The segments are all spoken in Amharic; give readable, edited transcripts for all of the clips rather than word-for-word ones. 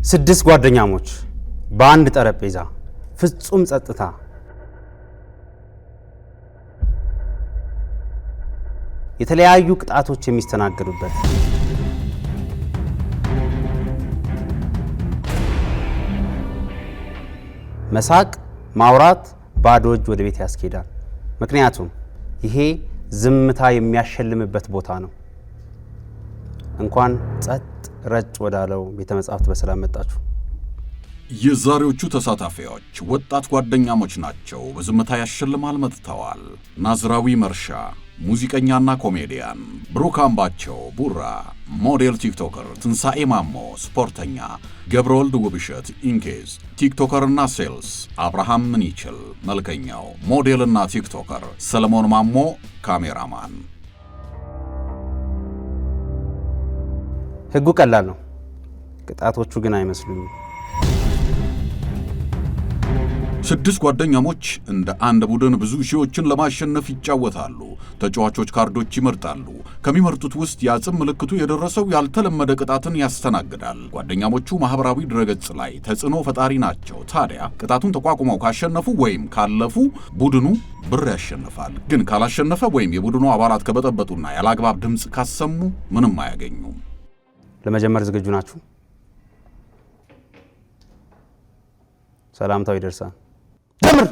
ስድስት ጓደኛሞች በአንድ ጠረጴዛ ፍጹም ጸጥታ የተለያዩ ቅጣቶች የሚስተናገዱበት መሳቅ ማውራት ባዶ እጅ ወደ ቤት ያስኬዳል። ምክንያቱም ይሄ ዝምታ የሚያሸልምበት ቦታ ነው። እንኳን ጸጥ ረጭ ወዳለው ቤተ መጻሕፍት በሰላም መጣችሁ። የዛሬዎቹ ተሳታፊዎች ወጣት ጓደኛሞች ናቸው። በዝምታ ያሸልማል መጥተዋል። ናዝራዊ መርሻ ሙዚቀኛና ኮሜዲያን፣ ብሩክ አምባቸው ቡራ ሞዴል ቲክቶከር፣ ትንሣኤ ማሞ ስፖርተኛ፣ ገብረወልድ ውብሸት ኢንኬዝ ቲክቶከርና ሴልስ፣ አብርሃም ምንይችል መልከኛው ሞዴልና ቲክቶከር፣ ሰለሞን ማሞ ካሜራማን። ህጉ ቀላል ነው፣ ቅጣቶቹ ግን አይመስሉኝም። ስድስት ጓደኛሞች እንደ አንድ ቡድን ብዙ ሺዎችን ለማሸነፍ ይጫወታሉ። ተጫዋቾች ካርዶች ይመርጣሉ። ከሚመርጡት ውስጥ የአጽም ምልክቱ የደረሰው ያልተለመደ ቅጣትን ያስተናግዳል። ጓደኛሞቹ ማህበራዊ ድረገጽ ላይ ተጽዕኖ ፈጣሪ ናቸው። ታዲያ ቅጣቱን ተቋቁመው ካሸነፉ ወይም ካለፉ ቡድኑ ብር ያሸንፋል። ግን ካላሸነፈ ወይም የቡድኑ አባላት ከበጠበጡና ያለአግባብ ድምፅ ካሰሙ ምንም አያገኙም። ለመጀመር ዝግጁ ናችሁ? ሰላምታው ይደርሳል። ጀምር።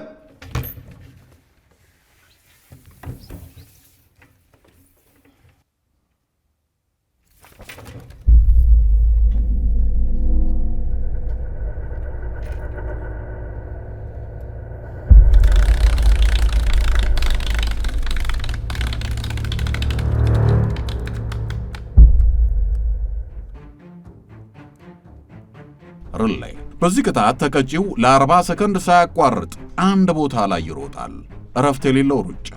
ርሌ በዚህ ቅጣት ተቀጪው ለ40 ሰከንድ ሳያቋርጥ አንድ ቦታ ላይ ይሮጣል። እረፍት የሌለው ሩጫ።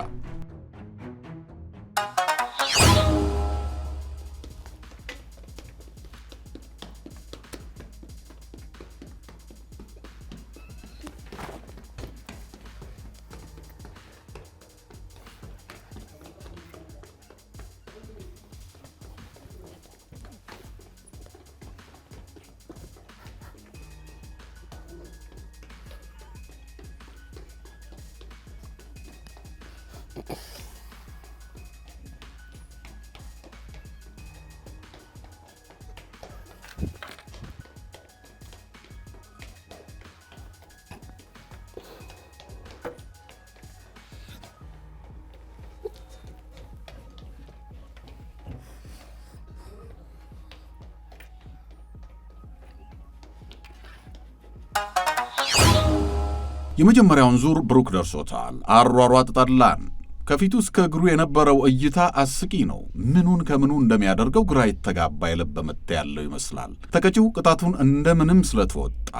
የመጀመሪያውን ዙር ብሩክ ደርሶታል። አሯሯጥ ጠላን። ከፊቱ እስከ እግሩ የነበረው እይታ አስቂ ነው። ምኑን ከምኑ እንደሚያደርገው ግራ የተጋባ የልብ ምት ያለው ይመስላል። ተቀጪው ቅጣቱን እንደምንም ስለተወጣ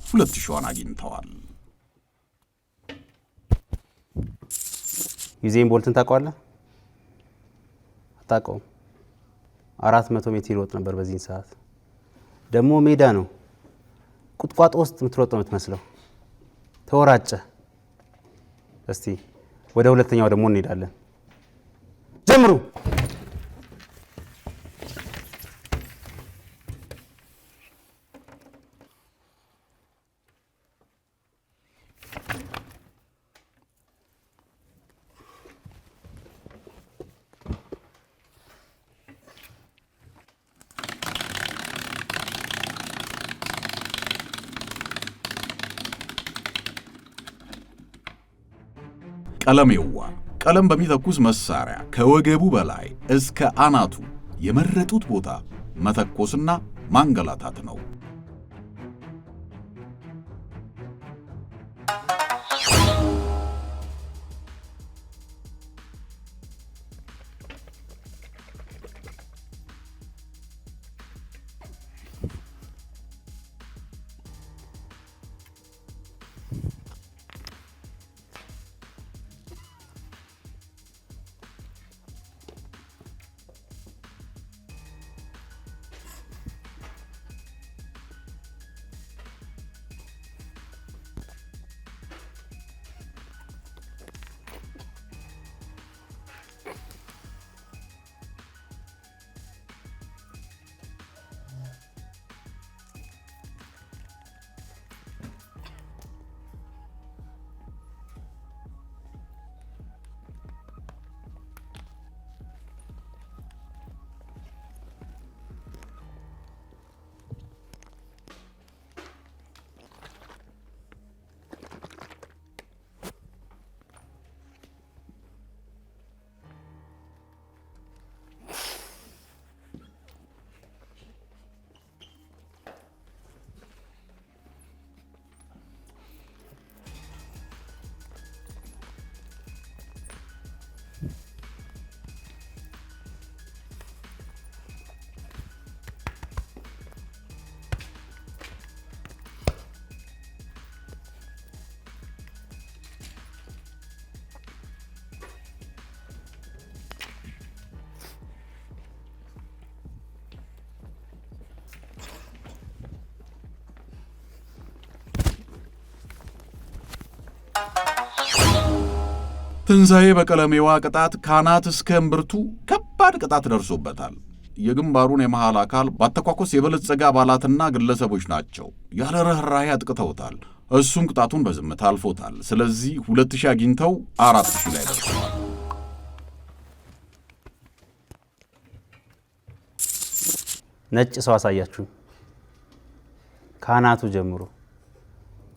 2000 አግኝተዋል። ዩዜን ቦልትን ታውቀዋለህ? አታውቀውም? 400 ሜትር ይሮጥ ነበር በዚህን ሰዓት። ደግሞ ሜዳ ነው፣ ቁጥቋጦ ውስጥ የምትሮጥ ነው የምትመስለው። ተወራጨ። እስቲ ወደ ሁለተኛው ደግሞ እንሄዳለን። ጀምሩ። ቀለሜዋ ቀለም በሚተኩስ መሳሪያ ከወገቡ በላይ እስከ አናቱ የመረጡት ቦታ መተኮስና ማንገላታት ነው። ትንሣኤ በቀለሜዋ ቅጣት ካናት እስከ እምብርቱ ከባድ ቅጣት ደርሶበታል። የግንባሩን የመሃል አካል ባተኳኮስ የበለጸገ አባላትና ግለሰቦች ናቸው ያለ ርኅራኄ አጥቅተውታል። እሱም ቅጣቱን በዝምታ አልፎታል። ስለዚህ 2000 አግኝተው 4000 ላይ ደርሰዋል። ነጭ ሰው አሳያችሁ ካናቱ ጀምሮ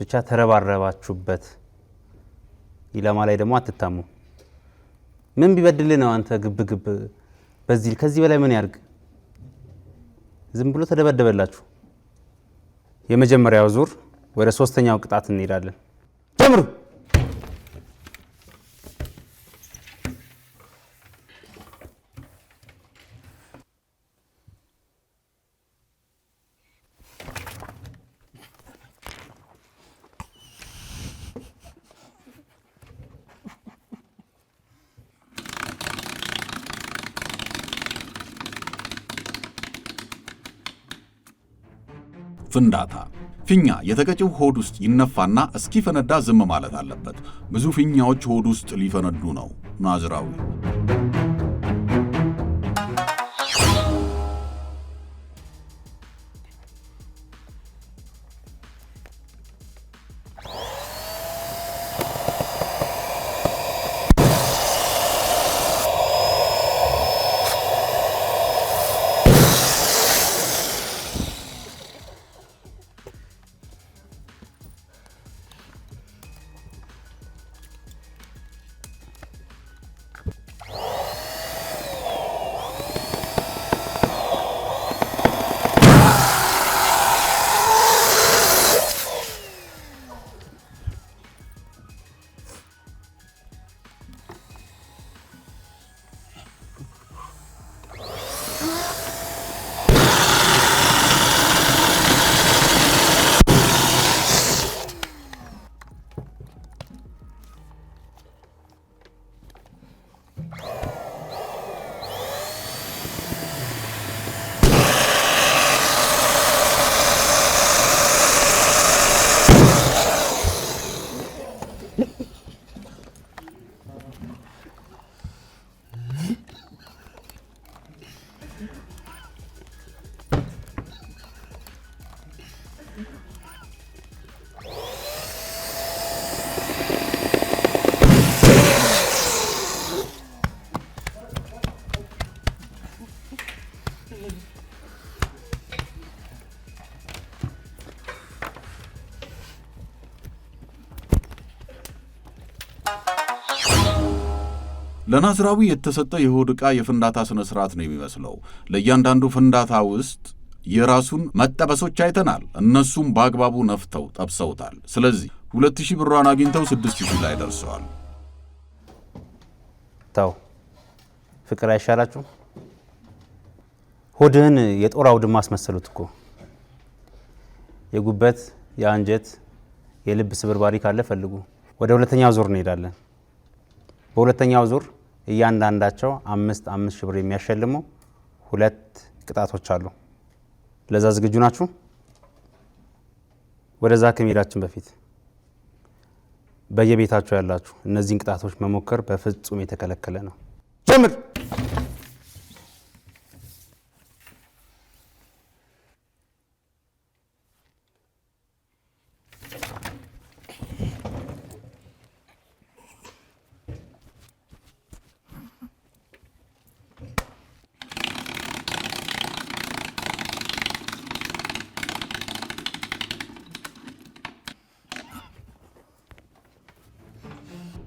ብቻ ተረባረባችሁበት። ኢላማ ላይ ደግሞ አትታሙ። ምን ቢበድል ነው አንተ ግብ በዚህ ከዚህ በላይ ምን ያርግ? ዝም ብሎ ተደበደበላችሁ። የመጀመሪያው ዙር ወደ ሶስተኛው ቅጣት እንሄዳለን። ጀምሩ። ፍንዳታ። ፊኛ የተቀጨው ሆድ ውስጥ ይነፋና እስኪፈነዳ ዝም ማለት አለበት። ብዙ ፊኛዎች ሆድ ውስጥ ሊፈነዱ ነው። ናዝራዊ ለናዝራዊ የተሰጠ የሆድ ዕቃ የፍንዳታ ስነ ስርዓት ነው የሚመስለው። ለእያንዳንዱ ፍንዳታ ውስጥ የራሱን መጠበሶች አይተናል። እነሱም በአግባቡ ነፍተው ጠብሰውታል። ስለዚህ 2000 ብሯን አግኝተው 6000 ላይ ደርሰዋል። ታው ፍቅር አይሻላችሁ? ሆድህን የጦር አውድማ አስመሰሉት እኮ። የጉበት፣ የአንጀት፣ የልብ ስብርባሪ ካለ ፈልጉ። ወደ ሁለተኛው ዙር እንሄዳለን። በሁለተኛው ዙር እያንዳንዳቸው 5 ሺህ ብር የሚያሸልሙ 2 ቅጣቶች አሉ። ለዛ ዝግጁ ናችሁ? ወደዛ ከመሄዳችን በፊት በየቤታችሁ ያላችሁ እነዚህን ቅጣቶች መሞከር በፍጹም የተከለከለ ነው። ጀምር።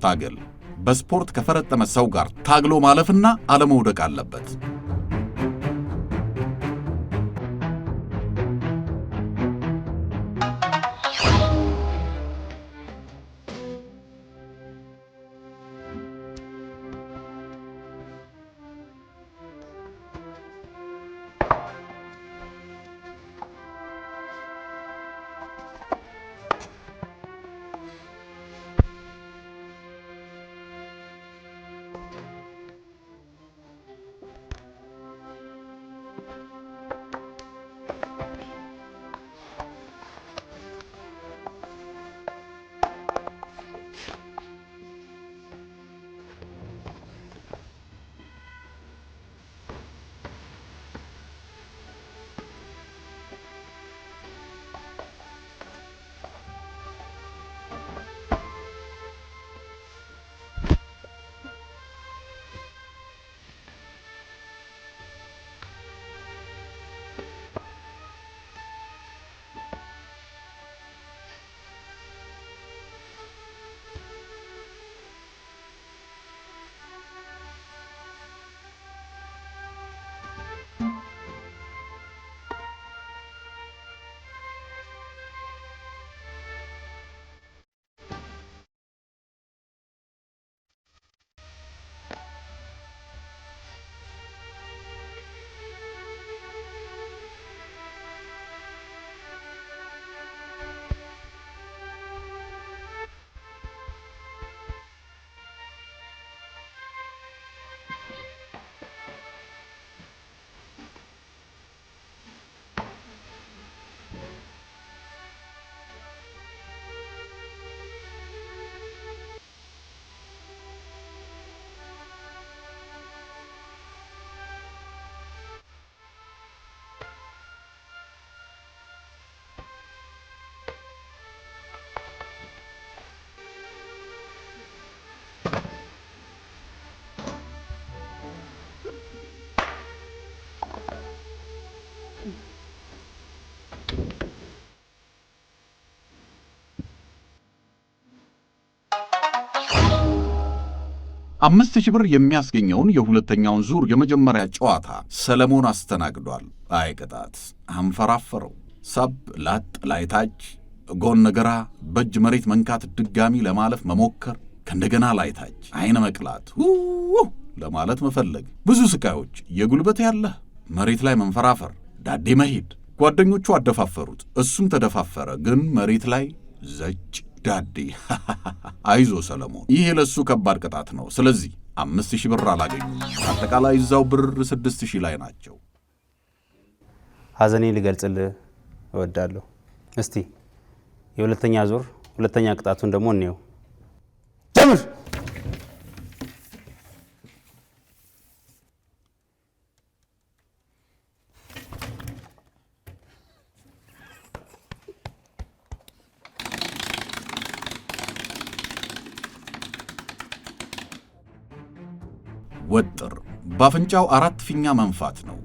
ታገል። በስፖርት ከፈረጠመ ሰው ጋር ታግሎ ማለፍና አለመውደቅ አለበት። 5000 ብር የሚያስገኘውን የሁለተኛውን ዙር የመጀመሪያ ጨዋታ ሰለሞን አስተናግዷል። አይ ቅጣት! አንፈራፈረው። ሰብ ላጥ ላይታች፣ ጎን ግራ፣ በእጅ መሬት መንካት፣ ድጋሚ ለማለፍ መሞከር፣ ከእንደገና ላይታች፣ አይነ መቅላት፣ ለማለት መፈለግ፣ ብዙ ስቃዮች፣ የጉልበት ያለህ መሬት ላይ መንፈራፈር፣ ዳዴ መሄድ። ጓደኞቹ አደፋፈሩት፣ እሱም ተደፋፈረ። ግን መሬት ላይ ዘጭ ዳዴ። አይዞ ሰለሞን፣ ይሄ ለሱ ከባድ ቅጣት ነው። ስለዚህ 5000 ብር አላገኙም። አጠቃላይ እዛው ብር 6000 ላይ ናቸው። ሐዘኔ ልገልጽልህ እወዳለሁ። እስቲ የሁለተኛ ዙር ሁለተኛ ቅጣቱን ደግሞ እንየው። ጀምር። ወጥር በአፍንጫው 4 ፊኛ መንፋት ነው።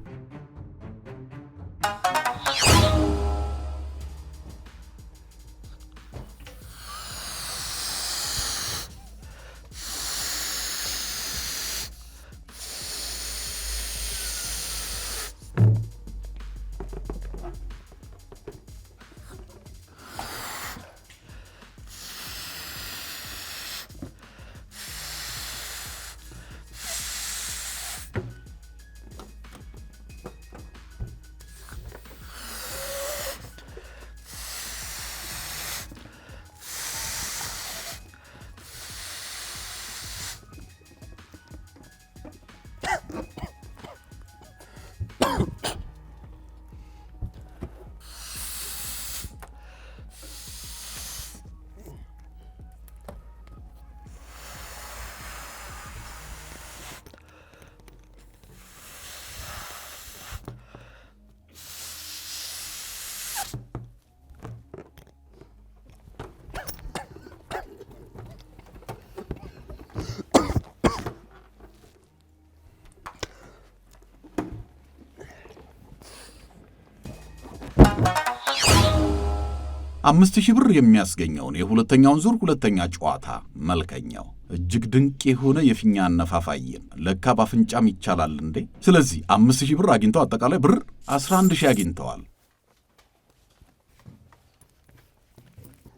አምስት ሺህ ብር የሚያስገኘውን የሁለተኛውን ዙር ሁለተኛ ጨዋታ መልከኛው እጅግ ድንቅ የሆነ የፊኛ አነፋፋይን ለካ ባፍንጫም ይቻላል እንዴ! ስለዚህ 5000 ብር አግኝተው አጠቃላይ ብር 11000 አግኝተዋል።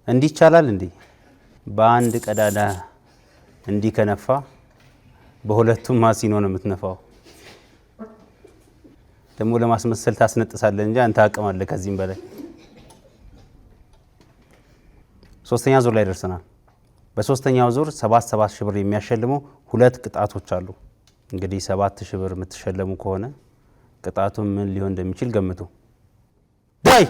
እንዲህ ይቻላል እንዴ? በአንድ ቀዳዳ እንዲህ ከነፋ በሁለቱም ማሲኖ ነው የምትነፋው። ደግሞ ለማስመሰል ታስነጥሳለህ እንጂ አንተ አቅም አለ ከዚህም በላይ። ሶስተኛ ዙር ላይ ደርሰናል። በሶስተኛው ዙር 7,000 ብር የሚያሸልሙ ሁለት ቅጣቶች አሉ። እንግዲህ 7,000 ብር የምትሸለሙ ከሆነ ቅጣቱ ምን ሊሆን እንደሚችል ገምቱ። ዳይ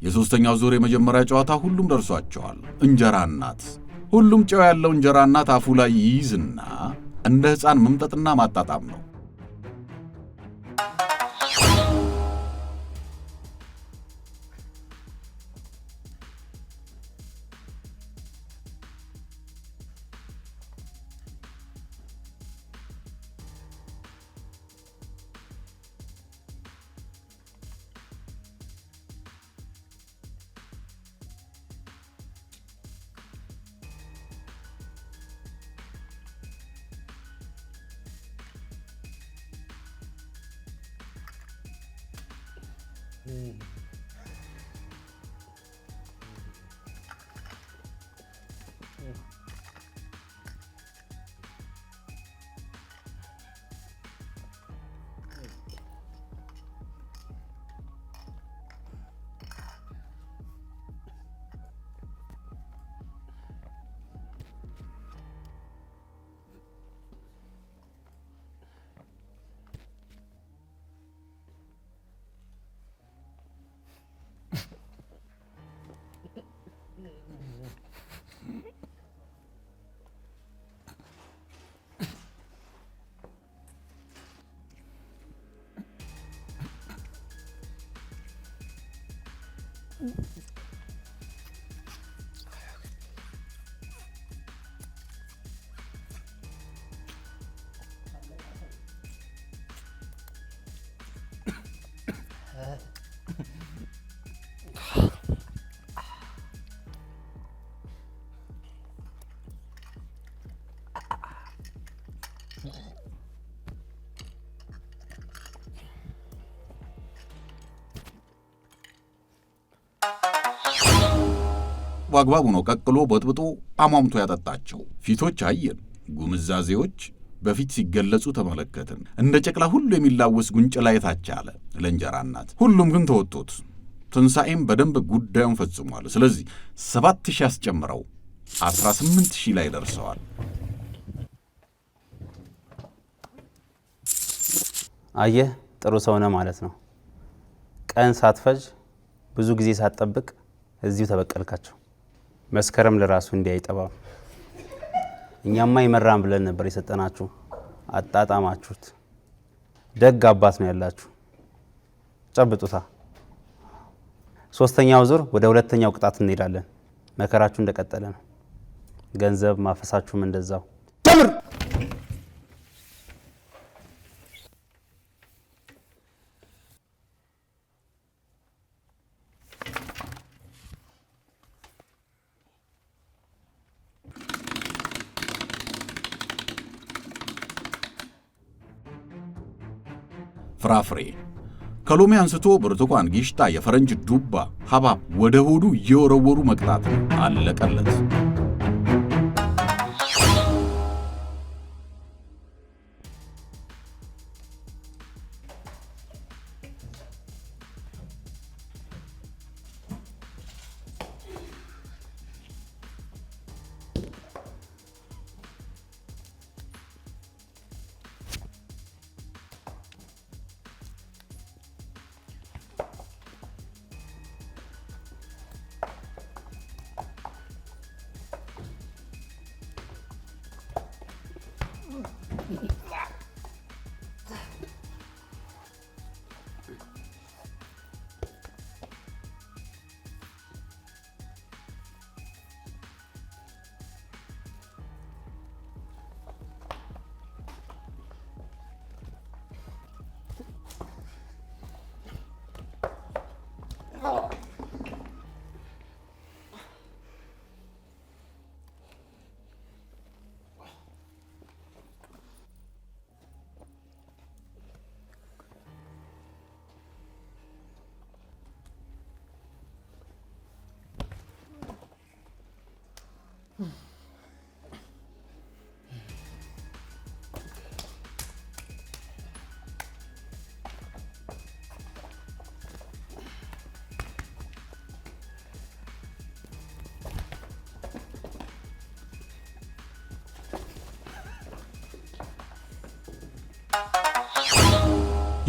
የሶስተኛው ዙር የመጀመሪያ ጨዋታ ሁሉም ደርሷቸዋል። እንጀራ እናት። ሁሉም ጨው ያለው እንጀራ እናት አፉ ላይ ይይዝና እንደ ሕፃን መምጠጥና ማጣጣም ነው። በአግባቡ ነው ቀቅሎ በጥብጦ አሟምቶ ያጠጣቸው። ፊቶች አየን፣ ጉምዛዜዎች በፊት ሲገለጹ ተመለከትን። እንደ ጨቅላ ሁሉ የሚላወስ ጉንጭ ላይ ታች አለ ለእንጀራ እናት። ሁሉም ግን ተወጡት። ትንሣኤም በደንብ ጉዳዩን ፈጽሟል። ስለዚህ 7,000 አስጨምረው 18,000 ላይ ደርሰዋል። አየህ፣ ጥሩ ሰው ነህ ማለት ነው። ቀን ሳትፈጅ ብዙ ጊዜ ሳትጠብቅ እዚሁ ተበቀልካቸው። መስከረም ለራሱ እንዲህ አይጠባም። እኛማ ይመራን ብለን ነበር የሰጠናችሁ፣ አጣጣማችሁት። ደግ አባት ነው ያላችሁ። ጨብጡታ። ሶስተኛው ዙር ወደ ሁለተኛው ቅጣት እንሄዳለን። መከራችሁ እንደቀጠለ ነው። ገንዘብ ማፈሳችሁም እንደዛው። ጀምር። ፍራፍሬ ከሎሚ አንስቶ ብርቱካን፣ ጊሽጣ፣ የፈረንጅ ዱባ፣ ሐብሐብ ወደ ሆዱ እየወረወሩ መቅጣት አለቀለት።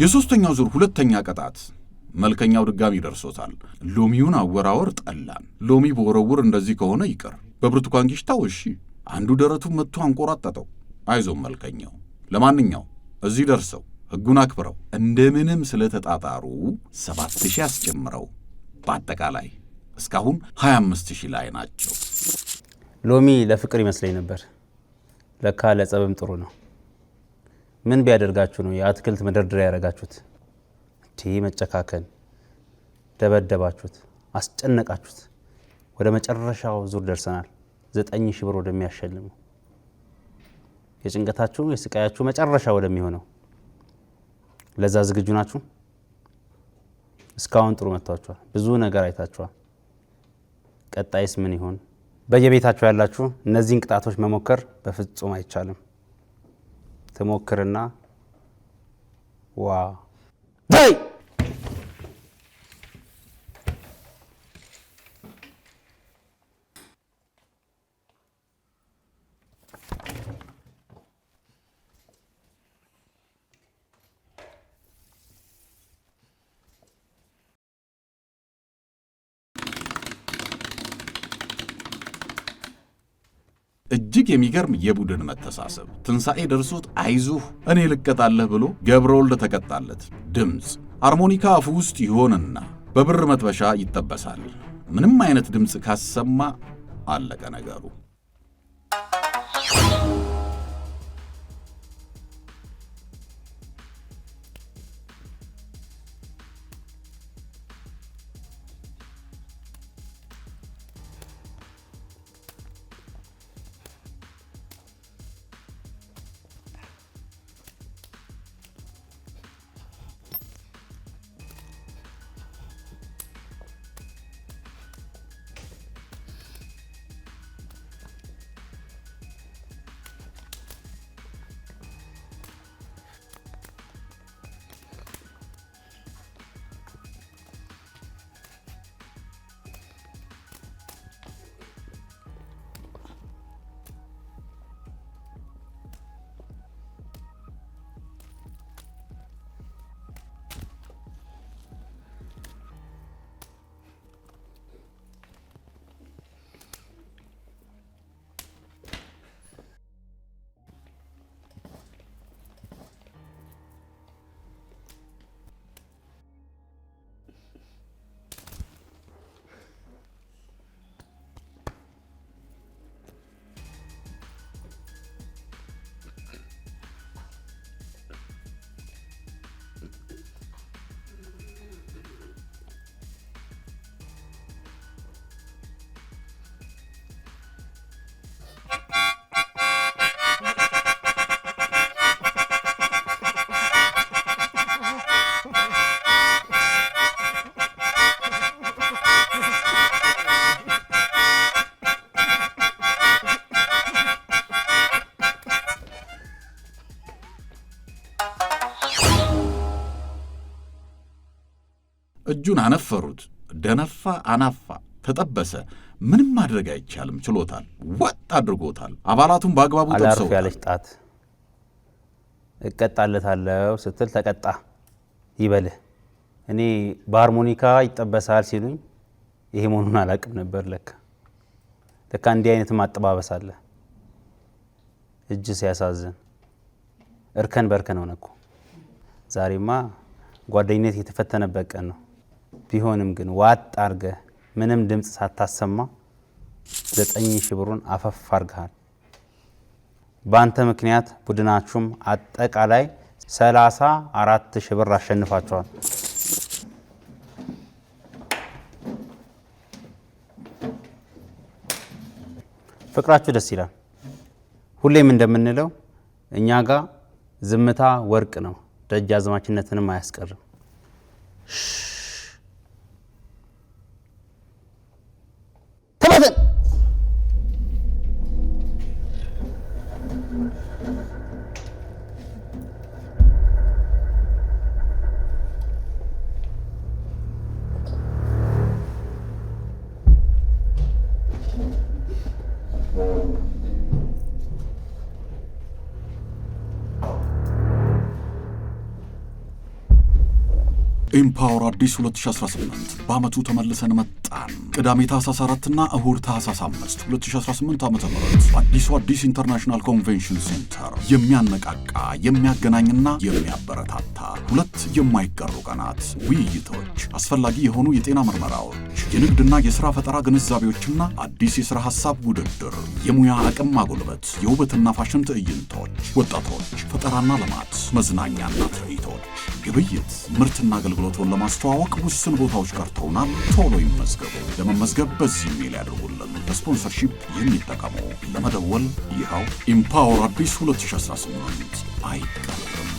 የሶስተኛው ዙር ሁለተኛ ቅጣት መልከኛው ድጋሚ ደርሶታል። ሎሚውን አወራወር ጠላን። ሎሚ በወረውር እንደዚህ ከሆነ ይቅር። በብርቱካን ጊሽጣው እሺ። አንዱ ደረቱን መጥቶ አንቆራጠጠው። አይዞም መልከኛው። ለማንኛው እዚህ ደርሰው ሕጉን አክብረው እንደምንም ስለተጣጣሩ 7,000 አስጨምረው በአጠቃላይ እስካሁን 25,000 ላይ ናቸው። ሎሚ ለፍቅር ይመስለኝ ነበር። ለካ ለጸብም ጥሩ ነው። ምን ቢያደርጋችሁ ነው የአትክልት መደርደሪያ ያደረጋችሁት? መጨካከን። ደበደባችሁት፣ አስጨነቃችሁት። ወደ መጨረሻው ዙር ደርሰናል። 9,000 ብር ወደሚያሸልሙ የጭንቀታችሁ የስቃያችሁ መጨረሻ ወደሚሆነው ለዛ ዝግጁ ናችሁ? እስካሁን ጥሩ መጥታችኋል። ብዙ ነገር አይታችኋል። ቀጣይስ ምን ይሆን? በየቤታችሁ ያላችሁ እነዚህን ቅጣቶች መሞከር በፍጹም አይቻልም። ትሞክርና ዋ ዳይ እጅግ የሚገርም የቡድን መተሳሰብ። ትንሣኤ ደርሶት አይዞህ እኔ ልቀጣለህ ብሎ ገብረወልድ ተቀጣለት። ድምፅ አርሞኒካ አፉ ውስጥ ይሆንና በብር መጥበሻ ይጠበሳል። ምንም አይነት ድምፅ ካሰማ አለቀ ነገሩ። እጁን አነፈሩት። ደነፋ፣ አናፋ፣ ተጠበሰ። ምንም ማድረግ አይቻልም። ችሎታል፣ ወጥ አድርጎታል። አባላቱን በአግባቡ አላርፍ ጠብሰውታል። ያለች ጣት እቀጣለታለሁ ስትል ተቀጣ ይበልህ። እኔ በሃርሞኒካ ይጠበሳል ሲሉኝ ይሄ መሆኑን አላውቅም ነበር። ለካ እንዲህ አይነትም አጠባበስ አለ። እጅ ሲያሳዝን እርከን በርከን ሆነ እኮ። ዛሬማ ጓደኝነት የተፈተነበት ቀን ነው። ቢሆንም ግን ዋጥ አርገህ ምንም ድምፅ ሳታሰማ 9,000 ብሩን አፈፍ አርገሃል። በአንተ ምክንያት ቡድናችሁም አጠቃላይ 34,000 ብር አሸንፋቸዋል። ፍቅራችሁ ደስ ይላል። ሁሌም እንደምንለው እኛ ጋር ዝምታ ወርቅ ነው፣ ደጃዝማችነትንም አያስቀርም። ተባተን ኢምፓወር አዲስ 2018 በአመቱ ተመልሰን መጣን። ቅዳሜ ታህሳስ 4 እና እሁድ ታህሳስ 5 2018 ዓ.ም በአዲሱ አዲስ ኢንተርናሽናል ኮንቬንሽን ሴንተር የሚያነቃቃ የሚያገናኝና የሚያበረታታ 2 የማይቀሩ ቀናት፣ ውይይቶች፣ አስፈላጊ የሆኑ የጤና ምርመራዎች፣ የንግድና የሥራ ፈጠራ ግንዛቤዎችና አዲስ የሥራ ሐሳብ ውድድር፣ የሙያ አቅም ማጎልበት፣ የውበትና ፋሽን ትዕይንቶች፣ ወጣቶች፣ ፈጠራና ልማት፣ መዝናኛና ትርኢቶች፣ ግብይት፣ ምርትና አገልግሎቱን ለማስተዋወቅ ውስን ቦታዎች ቀርተውናል። ቶሎ ይመዝገቡ። ለመመዝገብ በዚህ ሜል ያድርጉልን። በስፖንሰርሺፕ የሚጠቀሙ ለመደወል ይኸው ኢምፓወር አዲስ 2018 አይቀርም።